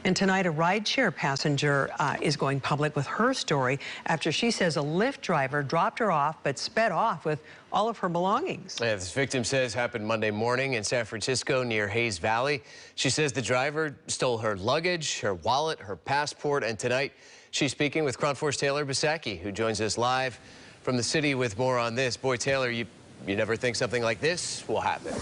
And tonight, a rideshare passenger is going public with her story after she says a Lyft driver dropped her off but sped off with all of her belongings. Yeah, this victim says happened Monday morning in San Francisco near Hayes Valley. She says the driver stole her luggage, her wallet, her passport, and tonight she's speaking with KRON 4's Taylor Bisacki, who joins us live from the city with more on this. Boy, Taylor, you never think something like this will happen.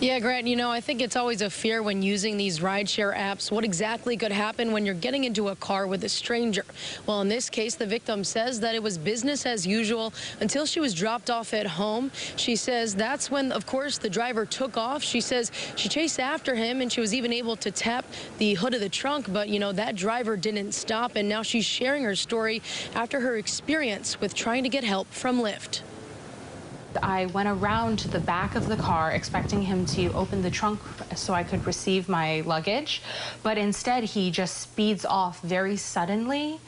Yeah, Grant, I think it's always a fear when using these rideshare apps. What exactly could happen when you're getting into a car with a stranger? Well, in this case, the victim says that it was business as usual until she was dropped off at home. She says that's when, of course, the driver took off. She says she chased after him and she was even able to tap the hood of the trunk. But, that driver didn't stop. And now she's sharing her story after her experience with trying to get help from Lyft. I went around to the back of the car expecting him to open the trunk so I could receive my luggage, but instead he just speeds off very suddenly,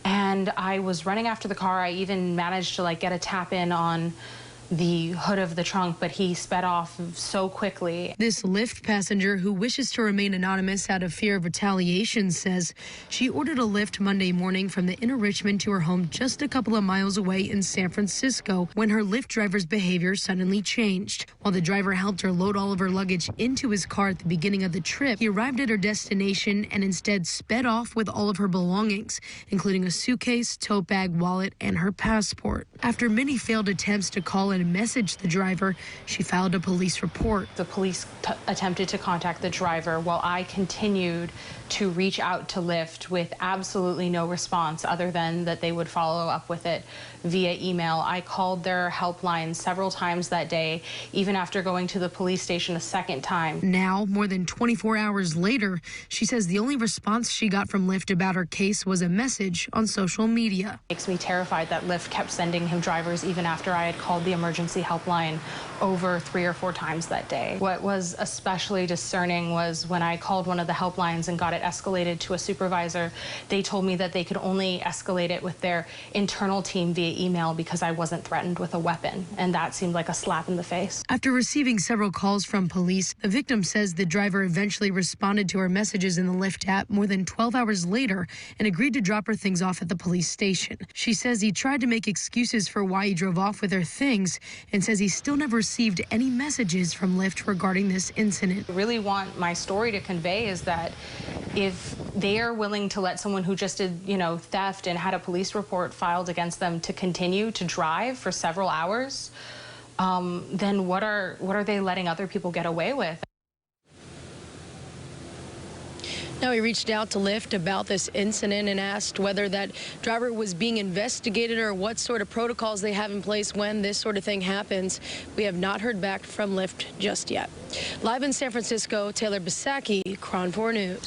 and I was running after the car. I even managed to get a tap in on the hood of the trunk, but he sped off so quickly. This Lyft passenger, who wishes to remain anonymous out of fear of retaliation, says she ordered a Lyft Monday morning from the inner Richmond to her home just a couple of miles away in San Francisco when her Lyft driver's behavior suddenly changed. While the driver helped her load all of her luggage into his car at the beginning of the trip, he arrived at her destination and instead sped off with all of her belongings, including a suitcase, tote bag, wallet, and her passport. After many failed attempts to call and message the driver, she filed a police report. The police attempted to contact the driver while I continued to reach out to Lyft with absolutely no response other than that they would follow up with it via email. I called their helpline several times that day, even after going to the police station a second time. Now, more than 24 hours later, she says the only response she got from Lyft about her case was a message on social media. It makes me terrified that Lyft kept sending him drivers even after I had called the emergency helpline over 3 or 4 times that day. What was especially discerning was when I called one of the helplines and got it escalated to a supervisor, they told me that they could only escalate it with their internal team via email because I wasn't threatened with a weapon, and that seemed like a slap in the face. After receiving several calls from police, the victim says the driver eventually responded to her messages in the Lyft app more than 12 hours later and agreed to drop her things off at the police station. She says he tried to make excuses for why he drove off with her things and says he still never received any messages from Lyft regarding this incident. I really want my story to convey is that if they are willing to let someone who just did, theft and had a police report filed against them to continue to drive for several hours, then what are they letting other people get away with? Now, we reached out to Lyft about this incident and asked whether that driver was being investigated or what sort of protocols they have in place when this sort of thing happens. We have not heard back from Lyft just yet. Live in San Francisco, Taylor Bisacki, KRON 4 News.